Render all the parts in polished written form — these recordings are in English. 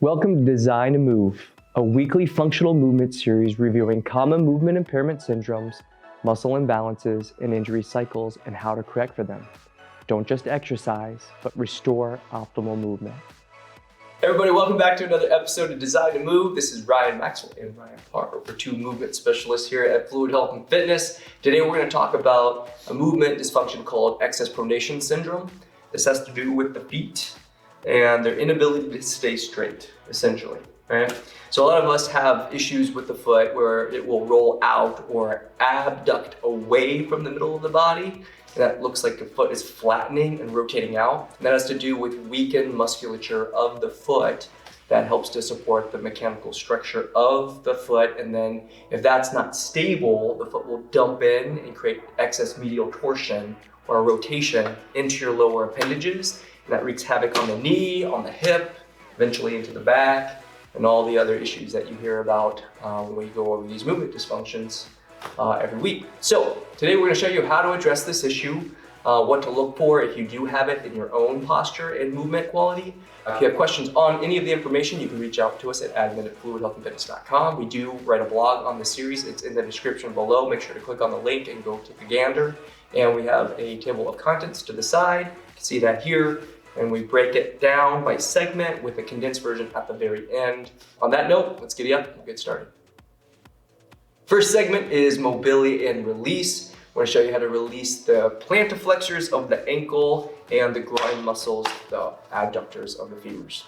Welcome to Design to Move, a weekly functional movement series reviewing common movement impairment syndromes, muscle imbalances, and injury cycles and how to correct for them. Don't just exercise, but restore optimal movement. Hey everybody, welcome back to another episode of Design to Move. This is Ryan Maxwell and Ryan Parker. We're two movement specialists here at Fluid Health and Fitness. Today we're going to talk about a movement dysfunction called excess pronation syndrome. This has to do with the feet and their inability to stay straight, essentially, right? So a lot of us have issues with the foot where it will roll out or abduct away from the middle of the body. And that looks like the foot is flattening and rotating out. And that has to do with weakened musculature of the foot that helps to support the mechanical structure of the foot. And then if that's not stable, the foot will dump in and create excess medial torsion or rotation into your lower appendages. And that wreaks havoc on the knee, on the hip, eventually into the back, and all the other issues that you hear about when we go over these movement dysfunctions every week. So today we're going to show you how to address this issue, what to look for if you do have it in your own posture and movement quality. If you have questions on any of the information, you can reach out to us at admin@fluidhealthandfitness.com. We do write a blog on the series. It's in the description below. Make sure to click on the link and go take a gander. And we have a table of contents to the side. You can see that here. And we break it down by segment with a condensed version at the very end. On that note, let's giddy up and get started. First segment is mobility and release. I want to show you how to release the plantar flexors of the ankle and the groin muscles, the adductors of the femurs.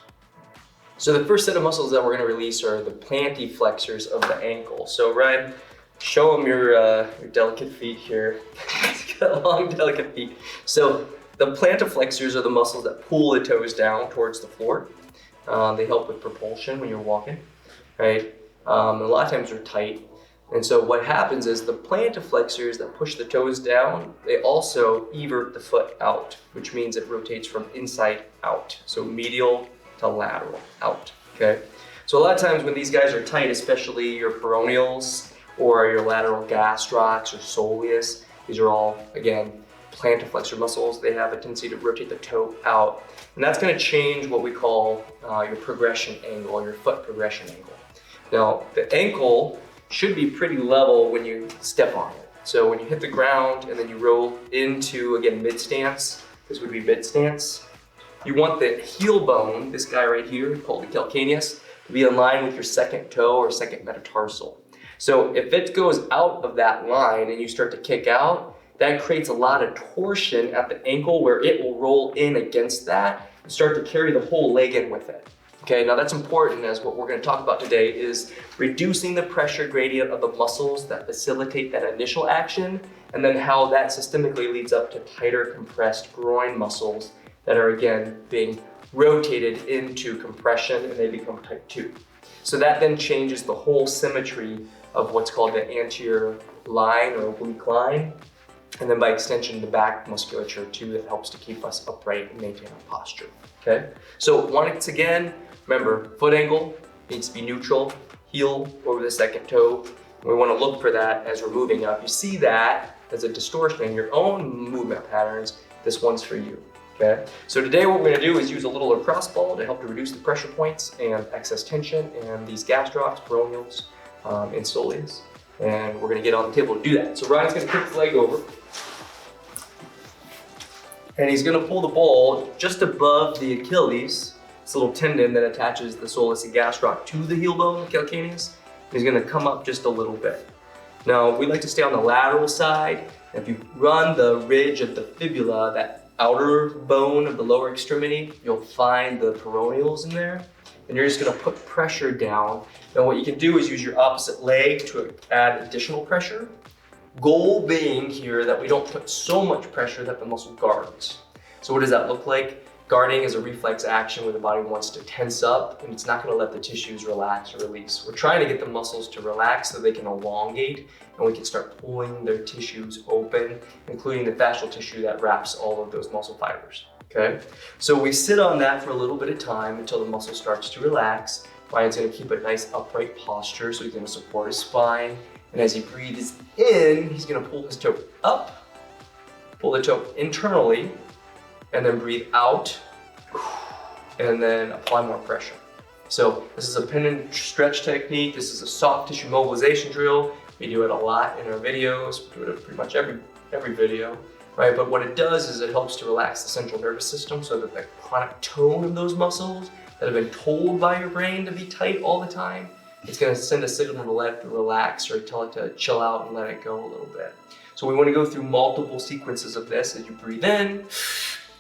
So the first set of muscles that we're going to release are the plantiflexors of the ankle. So Ryan, show them your delicate feet here. You've got long, delicate feet. So the plantiflexors are the muscles that pull the toes down towards the floor. They help with propulsion when you're walking, right? A lot of times they're tight. And so what happens is the plantiflexors that push the toes down, they also evert the foot out, which means it rotates from inside out. So medial to lateral out, okay? So a lot of times when these guys are tight, especially your peroneals or your lateral gastrocs or soleus, these are all, again, plantiflexor muscles. They have a tendency to rotate the toe out. And that's going to change what we call your progression angle, your foot progression angle. Now, the ankle should be pretty level when you step on it. So when you hit the ground and then you roll into, again, mid stance, this would be mid stance. You want the heel bone, this guy right here, called the calcaneus, to be in line with your second toe or second metatarsal. So if it goes out of that line and you start to kick out, that creates a lot of torsion at the ankle where it will roll in against that and start to carry the whole leg in with it. Okay, now that's important, as what we're going to talk about today is reducing the pressure gradient of the muscles that facilitate that initial action, and then how that systemically leads up to tighter compressed groin muscles that are again being rotated into compression and they become tight too. So that then changes the whole symmetry of what's called the anterior line or oblique line. And then by extension, the back musculature too, that helps to keep us upright and maintain our posture, okay? So once again, remember, foot angle needs to be neutral, heel over the second toe. We wanna look for that as we're moving up. You see that as a distortion in your own movement patterns, this one's for you, okay? So today what we're gonna do is use a little lacrosse ball to help to reduce the pressure points and excess tension and these gastrocs, peroneals, and soleus. And we're gonna get on the table to do that. So Ryan's gonna kick the leg over. And he's gonna pull the ball just above the Achilles, this little tendon that attaches the soleus and gastroc to the heel bone, the calcaneus. He's gonna come up just a little bit. Now, we like to stay on the lateral side. If you run the ridge of the fibula, that outer bone of the lower extremity, you'll find the peroneals in there. And you're just gonna put pressure down. Now what you can do is use your opposite leg to add additional pressure. Goal being here that we don't put so much pressure that the muscle guards. So what does that look like? Guarding is a reflex action where the body wants to tense up and it's not gonna let the tissues relax or release. We're trying to get the muscles to relax so they can elongate and we can start pulling their tissues open, including the fascial tissue that wraps all of those muscle fibers. Okay, so we sit on that for a little bit of time until the muscle starts to relax. Ryan's gonna keep a nice upright posture, so he's gonna support his spine. And as he breathes in, he's gonna pull his toe up, pull the toe internally, and then breathe out, and then apply more pressure. So this is a pin and stretch technique. This is a soft tissue mobilization drill. We do it a lot in our videos. We do it in pretty much every video, right? But what it does is it helps to relax the central nervous system so that the chronic tone of those muscles that have been told by your brain to be tight all the time, it's gonna send a signal to let it relax or tell it to chill out and let it go a little bit. So we wanna go through multiple sequences of this. As you breathe in,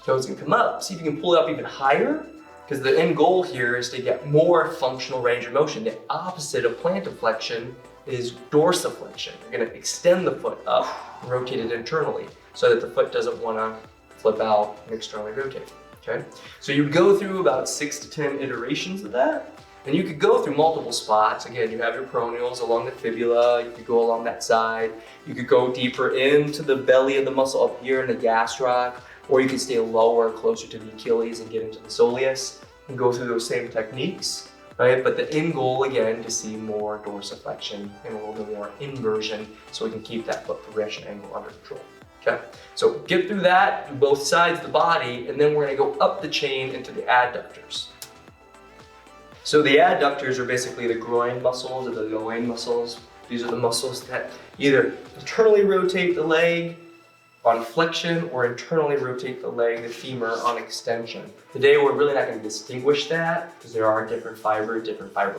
toes can come up. See if you can pull it up even higher, because the end goal here is to get more functional range of motion. The opposite of plantarflexion is dorsiflexion. You're gonna extend the foot up and rotate it internally so that the foot doesn't wanna flip out and externally rotate, okay? So you go through about 6 to 10 iterations of that, and you could go through multiple spots. Again, you have your peroneals along the fibula, you could go along that side, you could go deeper into the belly of the muscle up here in the gastroc, or you could stay lower, closer to the Achilles and get into the soleus and go through those same techniques, right? But the end goal, again, to see more dorsiflexion and a little bit more inversion so we can keep that foot progression angle under control, okay? So get through that, do both sides of the body, and then we're gonna go up the chain into the adductors. So the adductors are basically the groin muscles or the loin muscles. These are the muscles that either internally rotate the leg on flexion or internally rotate the leg, the femur, on extension. Today we're really not going to distinguish that because there are different fiber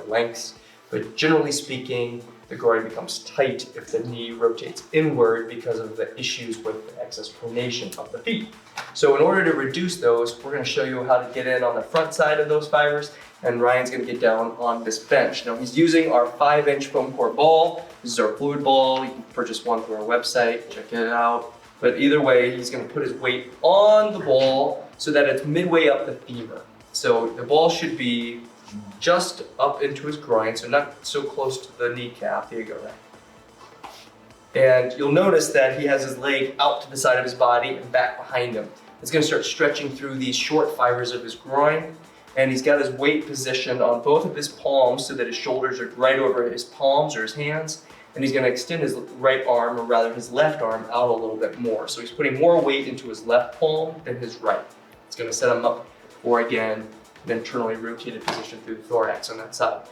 lengths, but generally speaking, the groin becomes tight if the knee rotates inward because of the issues with the excess pronation of the feet. So in order to reduce those, we're going to show you how to get in on the front side of those fibers, and Ryan's going to get down on this bench. Now he's using our 5-inch foam core ball. This is our fluid ball. You can purchase one through our website, check it out. But either way, he's going to put his weight on the ball so that it's midway up the femur. So the ball should be just up into his groin, so not so close to the kneecap. There you go, right? And you'll notice that he has his leg out to the side of his body and back behind him. It's going to start stretching through these short fibers of his groin, and he's got his weight positioned on both of his palms so that his shoulders are right over his palms or his hands. And he's going to extend his right arm, or rather his left arm, out a little bit more. So he's putting more weight into his left palm than his right. It's going to set him up for, again, an internally rotated position through the thorax on that side.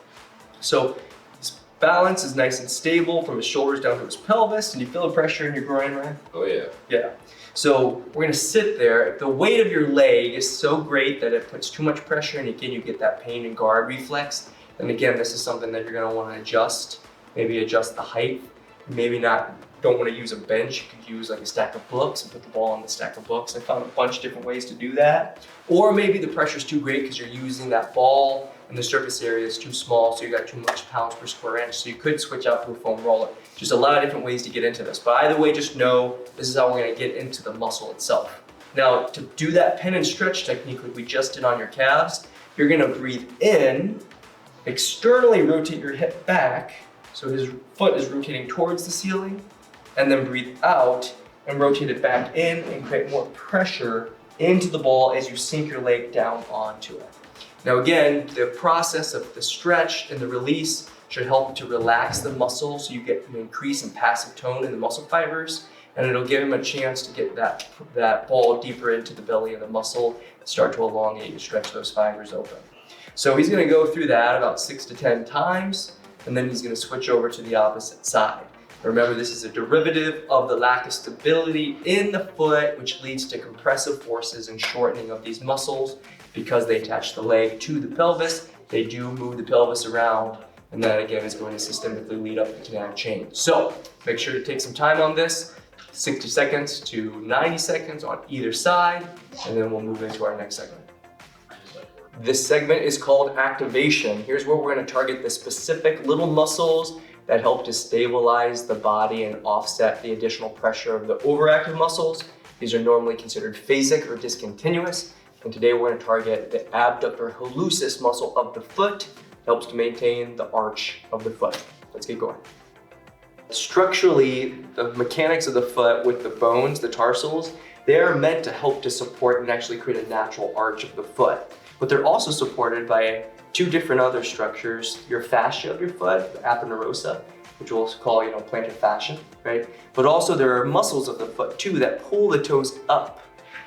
So his balance is nice and stable from his shoulders down to his pelvis. And you feel the pressure in your groin, right? Oh yeah. Yeah. So we're going to sit there. If the weight of your leg is so great that it puts too much pressure, and again, you get that pain and guard reflex, then again, this is something that you're going to want to adjust. Maybe adjust the height. Maybe don't want to use a bench. You could use like a stack of books and put the ball on the stack of books. I found a bunch of different ways to do that. Or maybe the pressure's too great because you're using that ball and the surface area is too small, so you got too much pounds per square inch. So you could switch out to a foam roller. Just a lot of different ways to get into this. But either way, just know this is how we're going to get into the muscle itself. Now, to do that pin and stretch technique like we just did on your calves, you're going to breathe in, externally rotate your hip back, so his foot is rotating towards the ceiling, and then breathe out and rotate it back in and create more pressure into the ball as you sink your leg down onto it. Now again, the process of the stretch and the release should help to relax the muscle so you get an increase in passive tone in the muscle fibers, and it'll give him a chance to get that ball deeper into the belly of the muscle and start to elongate and stretch those fibers open. So he's gonna go through that about 6 to 10 times, and then he's going to switch over to the opposite side. Remember, this is a derivative of the lack of stability in the foot, which leads to compressive forces and shortening of these muscles. Because they attach the leg to the pelvis, they do move the pelvis around, and that again is going to systemically lead up the canal chain. So make sure to take some time on this, 60 seconds to 90 seconds on either side, and then we'll move into our next segment. This segment is called activation. Here's where we're going to target the specific little muscles that help to stabilize the body and offset the additional pressure of the overactive muscles. These are normally considered phasic or discontinuous. And today we're going to target the abductor hallucis muscle of the foot. It helps to maintain the arch of the foot. Let's get going. Structurally, the mechanics of the foot with the bones, the tarsals, they're meant to help to support and actually create a natural arch of the foot. But they're also supported by 2 different other structures, your fascia of your foot, the aponeurosa, which we'll call, plantar fascia, right? But also there are muscles of the foot too that pull the toes up.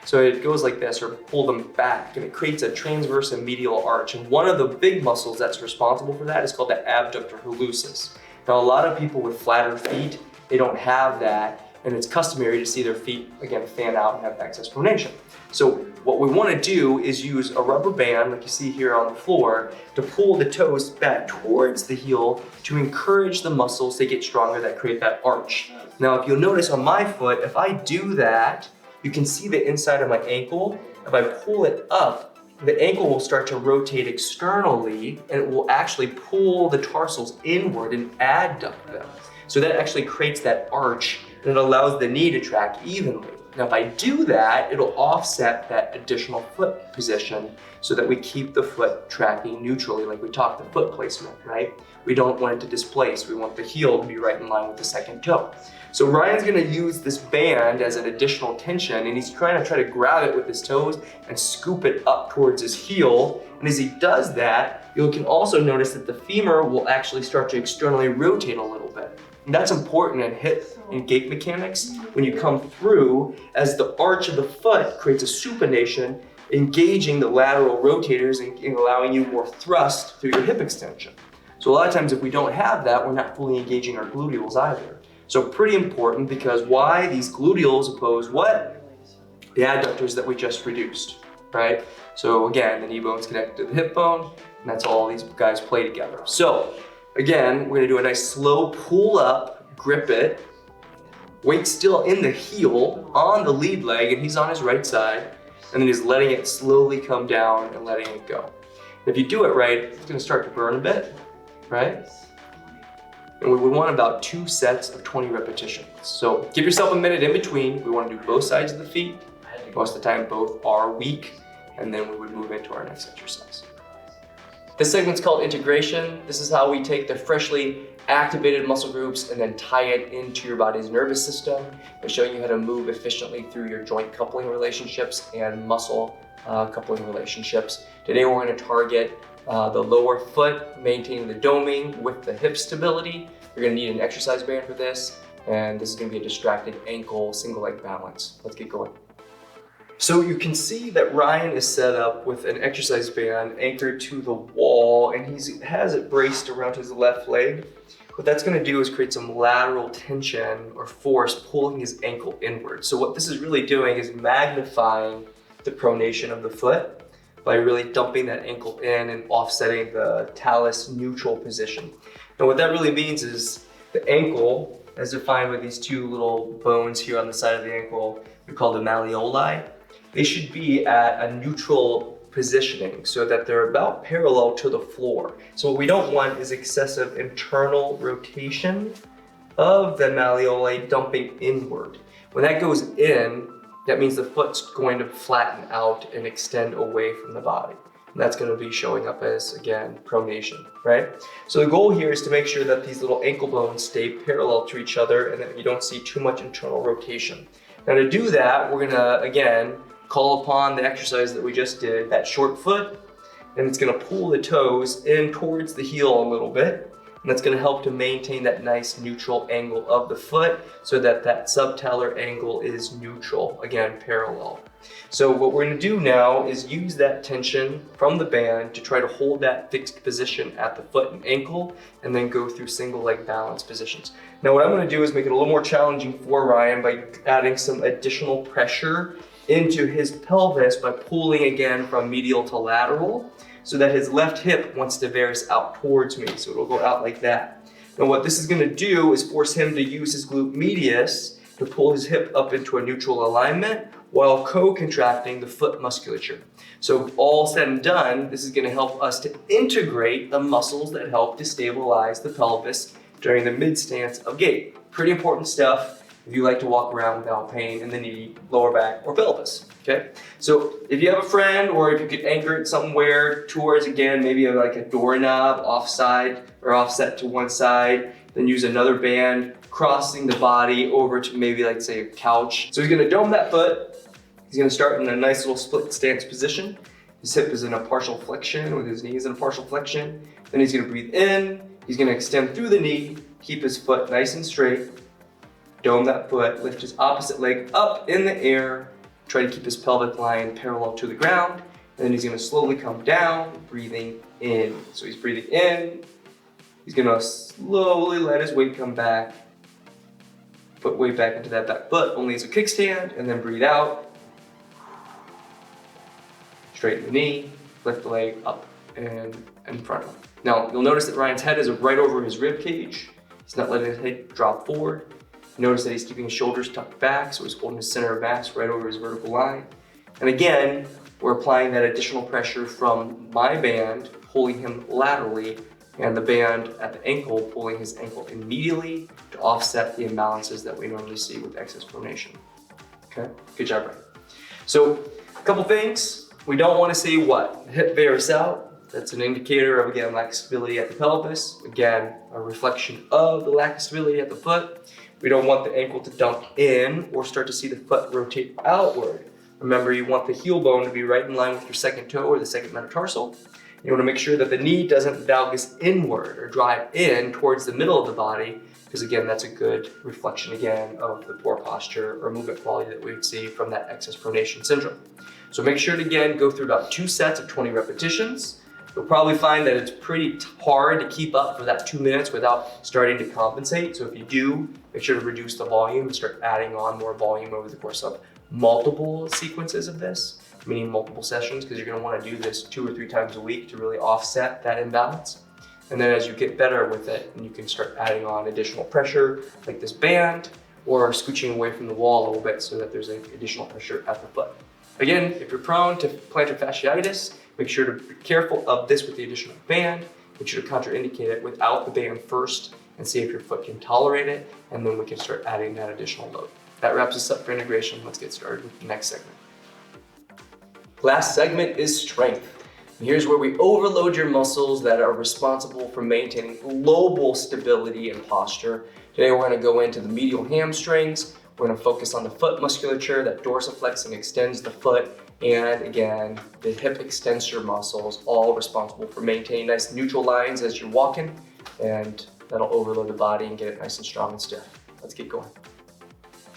So it goes like this, or pull them back, and it creates a transverse and medial arch. And one of the big muscles that's responsible for that is called the abductor hallucis. Now, a lot of people with flatter feet, they don't have that, and it's customary to see their feet, again, fan out and have excess pronation. So what we want to do is use a rubber band, like you see here on the floor, to pull the toes back towards the heel to encourage the muscles to get stronger that create that arch. Now, if you'll notice on my foot, if I do that, you can see the inside of my ankle. If I pull it up, the ankle will start to rotate externally, and it will actually pull the tarsals inward and adduct them. So that actually creates that arch, and it allows the knee to track evenly. Now, if I do that, it'll offset that additional foot position so that we keep the foot tracking neutrally, like we talked, the foot placement, right? We don't want it to displace. We want the heel to be right in line with the second toe. So Ryan's gonna use this band as an additional tension, and he's trying to grab it with his toes and scoop it up towards his heel. And as he does that, you can also notice that the femur will actually start to externally rotate a little bit. And that's important in hip and gait mechanics. When you come through, as the arch of the foot creates a supination, engaging the lateral rotators and allowing you more thrust through your hip extension. So a lot of times if we don't have that, we're not fully engaging our gluteals either. So pretty important, because why? These gluteals oppose what? The adductors that we just reduced, right? So again, the knee bone's connected to the hip bone, and that's all these guys play together. So again, we're gonna do a nice slow pull up, grip it, weight still in the heel on the lead leg, and he's on his right side, and then he's letting it slowly come down and letting it go. And if you do it right, it's gonna start to burn a bit, right? And we would want about 2 sets of 20 repetitions. So give yourself a minute in between. We want to do both sides of the feet. Most of the time, both are weak, and then we would move into our next exercise. This segment's called integration. This is how we take the freshly activated muscle groups and then tie it into your body's nervous system by showing you how to move efficiently through your joint coupling relationships and muscle coupling relationships. Today, we're going to target the lower foot, maintaining the doming with the hip stability. You're gonna need an exercise band for this, and this is gonna be a distracted ankle, single leg balance. Let's get going. So you can see that Ryan is set up with an exercise band anchored to the wall, and he has it braced around his left leg. What that's gonna do is create some lateral tension or force pulling his ankle inward. So what this is really doing is magnifying the pronation of the foot by really dumping that ankle in and offsetting the talus neutral position. And what that really means is the ankle, as defined with these 2 little bones here on the side of the ankle, we call the malleoli, they should be at a neutral positioning so that they're about parallel to the floor. So what we don't want is excessive internal rotation of the malleoli dumping inward. When that goes in, that means the foot's going to flatten out and extend away from the body. And that's going to be showing up as, again, pronation, right? So the goal here is to make sure that these little ankle bones stay parallel to each other and that you don't see too much internal rotation. Now to do that, we're going to, again, call upon the exercise that we just did, that short foot, and it's going to pull the toes in towards the heel a little bit. And that's going to help to maintain that nice neutral angle of the foot so that that subtalar angle is neutral, again, parallel. So what we're going to do now is use that tension from the band to try to hold that fixed position at the foot and ankle, and then go through single leg balance positions. Now what I'm going to do is make it a little more challenging for Ryan by adding some additional pressure into his pelvis by pulling again from medial to lateral, so that his left hip wants to varus out towards me, so it'll go out like that. Now what this is going to do is force him to use his glute medius to pull his hip up into a neutral alignment while co-contracting the foot musculature. So all said and done, this is going to help us to integrate the muscles that help to stabilize the pelvis during the mid stance of gait. Pretty important stuff if you like to walk around without pain in the knee, lower back, or pelvis. Okay, so if you have a friend, or if you could anchor it somewhere towards, again, maybe like a doorknob offside or offset to one side, then use another band crossing the body over to maybe, like, say, a couch. So he's gonna dome that foot. He's gonna start in a nice little split stance position. His hip is in a partial flexion with his knees in a partial flexion. Then he's gonna breathe in. He's gonna extend through the knee, keep his foot nice and straight, dome that foot, lift his opposite leg up in the air, try to keep his pelvic line parallel to the ground. And then he's gonna slowly come down, breathing in. So he's breathing in. He's gonna slowly let his weight come back. Put weight back into that back foot, only as a kickstand, and then breathe out. Straighten the knee, lift the leg up and in front of him. Now, you'll notice that Ryan's head is right over his rib cage. He's not letting his head drop forward. You notice that he's keeping his shoulders tucked back, so he's holding his center of mass right over his vertical line. And again, we're applying that additional pressure from my band, pulling him laterally, and the band at the ankle, pulling his ankle immediately to offset the imbalances that we normally see with excess pronation. Okay, good job, Ryan. So, a couple things. We don't want to see what? The hip varus out. That's an indicator of, again, lack of stability at the pelvis. Again, a reflection of the lack of stability at the foot. We don't want the ankle to dump in or start to see the foot rotate outward. Remember, you want the heel bone to be right in line with your second toe or the second metatarsal. You want to make sure that the knee doesn't valgus inward or drive in towards the middle of the body, because again, that's a good reflection again of the poor posture or movement quality that we would see from that excess pronation syndrome. So make sure to again go through about 2 sets of 20 repetitions. You'll probably find that it's pretty hard to keep up for that 2 minutes without starting to compensate. So if you do, make sure to reduce the volume and start adding on more volume over the course of multiple sequences of this, meaning multiple sessions, because you're going to want to do this 2 or 3 times a week to really offset that imbalance. And then as you get better with it, and you can start adding on additional pressure like this band, or scooching away from the wall a little bit so that there's additional pressure at the foot. Again, if you're prone to plantar fasciitis, make sure to be careful of this with the additional band. Make sure to contraindicate it without the band first and see if your foot can tolerate it, and then we can start adding that additional load. That wraps us up for integration. Let's get started with the next segment. Last segment is strength. And here's where we overload your muscles that are responsible for maintaining global stability and posture. Today we're going to go into the medial hamstrings. We're going to focus on the foot musculature that dorsiflex and extends the foot, and again, the hip extensor muscles, all responsible for maintaining nice neutral lines as you're walking, and that'll overload the body and get it nice and strong and stiff. Let's get going.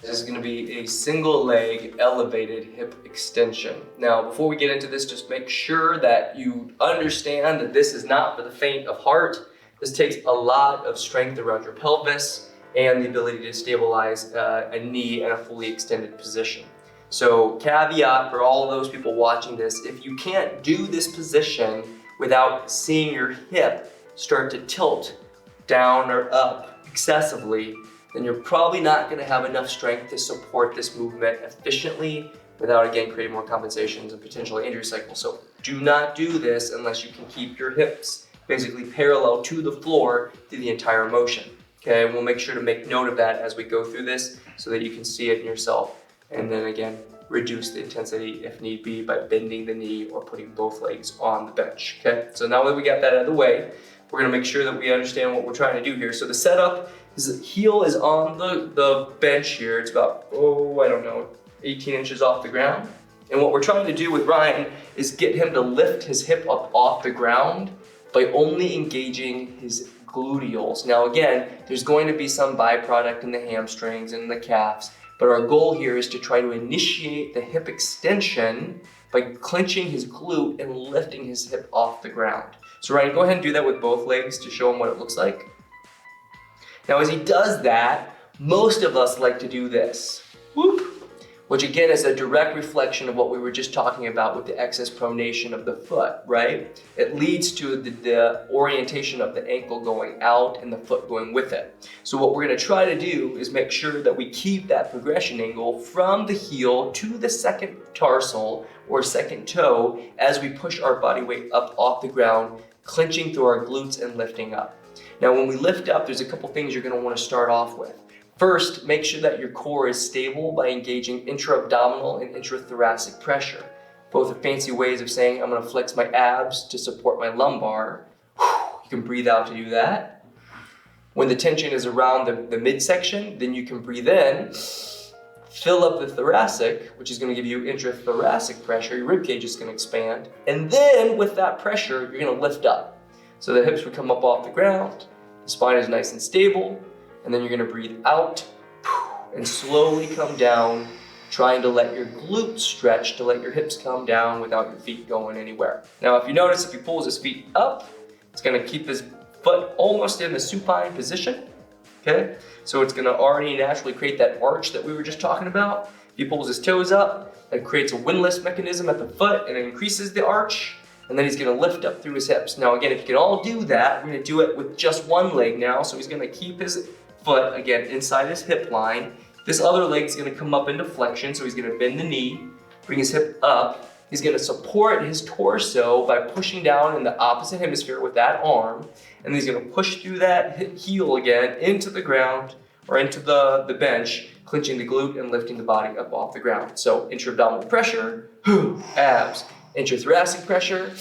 This is going to be a single leg elevated hip extension. Now, before we get into this, just make sure that you understand that this is not for the faint of heart. This takes a lot of strength around your pelvis and the ability to stabilize a knee in a fully extended position. So caveat for all of those people watching this, if you can't do this position without seeing your hip start to tilt down or up excessively, then you're probably not going to have enough strength to support this movement efficiently without, again, creating more compensations and potentially injury cycles. So do not do this unless you can keep your hips basically parallel to the floor through the entire motion. Okay, and we'll make sure to make note of that as we go through this so that you can see it in yourself. And then again, reduce the intensity if need be by bending the knee or putting both legs on the bench. Okay, so now that we got that out of the way, we're gonna make sure that we understand what we're trying to do here. So the setup is the heel is on the bench here. It's about, 18 inches off the ground. And what we're trying to do with Ryan is get him to lift his hip up off the ground by only engaging his gluteals. Now again, there's going to be some byproduct in the hamstrings and the calves, but our goal here is to try to initiate the hip extension by clenching his glute and lifting his hip off the ground. So Ryan, go ahead and do that with both legs to show him what it looks like. Now as he does that, most of us like to do this. Whoop. Which again is a direct reflection of what we were just talking about with the excess pronation of the foot, right? It leads to the orientation of the ankle going out and the foot going with it. So what we're gonna try to do is make sure that we keep that progression angle from the heel to the second tarsal or second toe as we push our body weight up off the ground, clenching through our glutes and lifting up. Now when we lift up, there's a couple things you're gonna wanna start off with. First, make sure that your core is stable by engaging intra-abdominal and intrathoracic pressure. Both are fancy ways of saying I'm gonna flex my abs to support my lumbar. You can breathe out to do that. When the tension is around the midsection, then you can breathe in, fill up the thoracic, which is gonna give you intrathoracic pressure. Your rib cage is gonna expand. And then with that pressure, you're gonna lift up. So the hips would come up off the ground, the spine is nice and stable, and then you're gonna breathe out and slowly come down trying to let your glutes stretch, to let your hips come down without your feet going anywhere. Now, if you notice, if he pulls his feet up, it's gonna keep his foot almost in the supine position, okay? So it's gonna already naturally create that arch that we were just talking about. If he pulls his toes up, it creates a windlass mechanism at the foot and it increases the arch, and then he's gonna lift up through his hips. Now again, if you can all do that, we're gonna do it with just one leg now. So he's gonna keep his foot, again, inside his hip line. This other leg's gonna come up into flexion, so he's gonna bend the knee, bring his hip up. He's gonna support his torso by pushing down in the opposite hemisphere with that arm, and then he's gonna push through that heel again into the ground or into the bench, clenching the glute and lifting the body up off the ground. So intra-abdominal pressure, abs, intrathoracic pressure,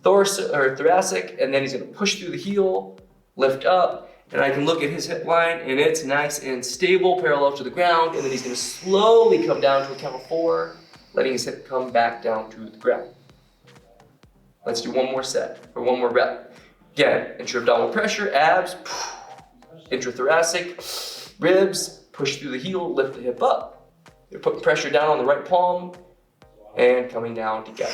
thoracic, and then he's gonna push through the heel, lift up, and I can look at his hip line and it's nice and stable, parallel to the ground, and then he's gonna slowly come down to a count of 4, letting his hip come back down to the ground. Let's do one more set, or one more rep. Again, intra-abdominal pressure, abs, intrathoracic, ribs, push through the heel, lift the hip up. You're putting pressure down on the right palm and coming down together.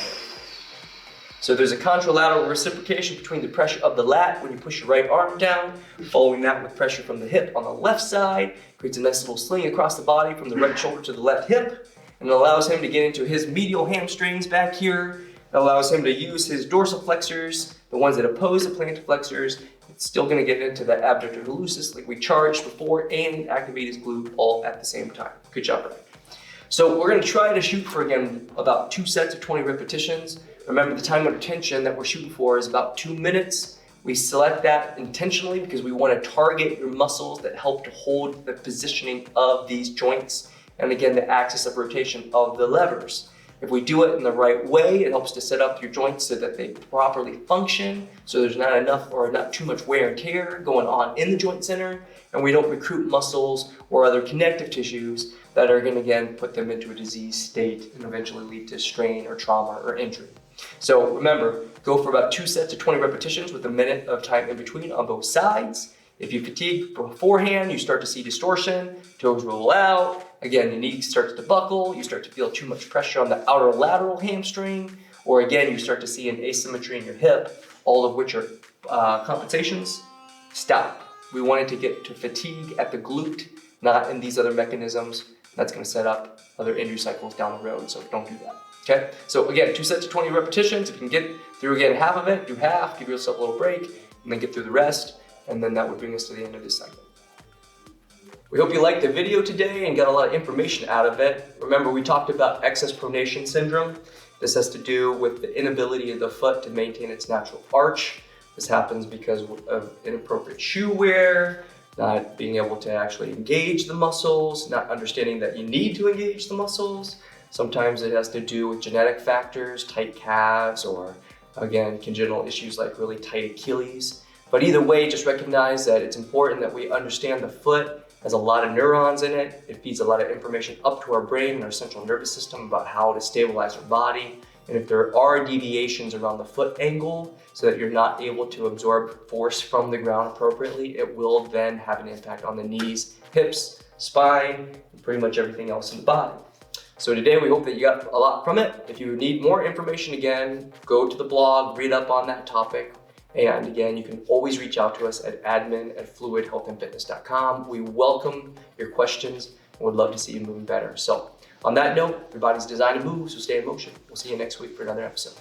So there's a contralateral reciprocation between the pressure of the lat when you push your right arm down, following that with pressure from the hip on the left side, creates a nice little sling across the body from the right shoulder to the left hip, and it allows him to get into his medial hamstrings back here. It allows him to use his dorsal flexors, the ones that oppose the plantar flexors. It's still gonna get into the abductor hallucis like we charged before and activate his glute all at the same time. Good job, Brian. So we're gonna try to shoot for, again, about 2 sets of 20 repetitions. Remember, the time under tension that we're shooting for is about 2 minutes. We select that intentionally because we want to target your muscles that help to hold the positioning of these joints, and again, the axis of rotation of the levers. If we do it in the right way, it helps to set up your joints so that they properly function, so there's not enough or not too much wear and tear going on in the joint center, and we don't recruit muscles or other connective tissues that are going to, again, put them into a disease state and eventually lead to strain or trauma or injury. So remember, go for about 2 sets of 20 repetitions with a minute of time in between on both sides. If you fatigue beforehand, you start to see distortion, toes roll out. Again, your knee starts to buckle, you start to feel too much pressure on the outer lateral hamstring, or again, you start to see an asymmetry in your hip, all of which are compensations. Stop. We wanted to get to fatigue at the glute, not in these other mechanisms. That's gonna set up other injury cycles down the road, so don't do that. Okay, so again, 2 sets of 20 repetitions. If you can get through again half of it, do half, give yourself a little break, and then get through the rest, and then that would bring us to the end of this cycle. We hope you liked the video today and got a lot of information out of it. Remember, we talked about excess pronation syndrome. This has to do with the inability of the foot to maintain its natural arch. This happens because of inappropriate shoe wear, not being able to actually engage the muscles, not understanding that you need to engage the muscles. Sometimes it has to do with genetic factors, tight calves, or again, congenital issues like really tight Achilles. But either way, just recognize that it's important that we understand the foot has a lot of neurons in it. It feeds a lot of information up to our brain and our central nervous system about how to stabilize our body. And if there are deviations around the foot angle so that you're not able to absorb force from the ground appropriately, it will then have an impact on the knees, hips, spine, and pretty much everything else in the body. So today we hope that you got a lot from it. If you need more information, again, go to the blog, read up on that topic. And again, you can always reach out to us at admin@fluidhealthandfitness.com. We welcome your questions and would love to see you moving better. So on that note, your body's designed to move, so stay in motion. We'll see you next week for another episode.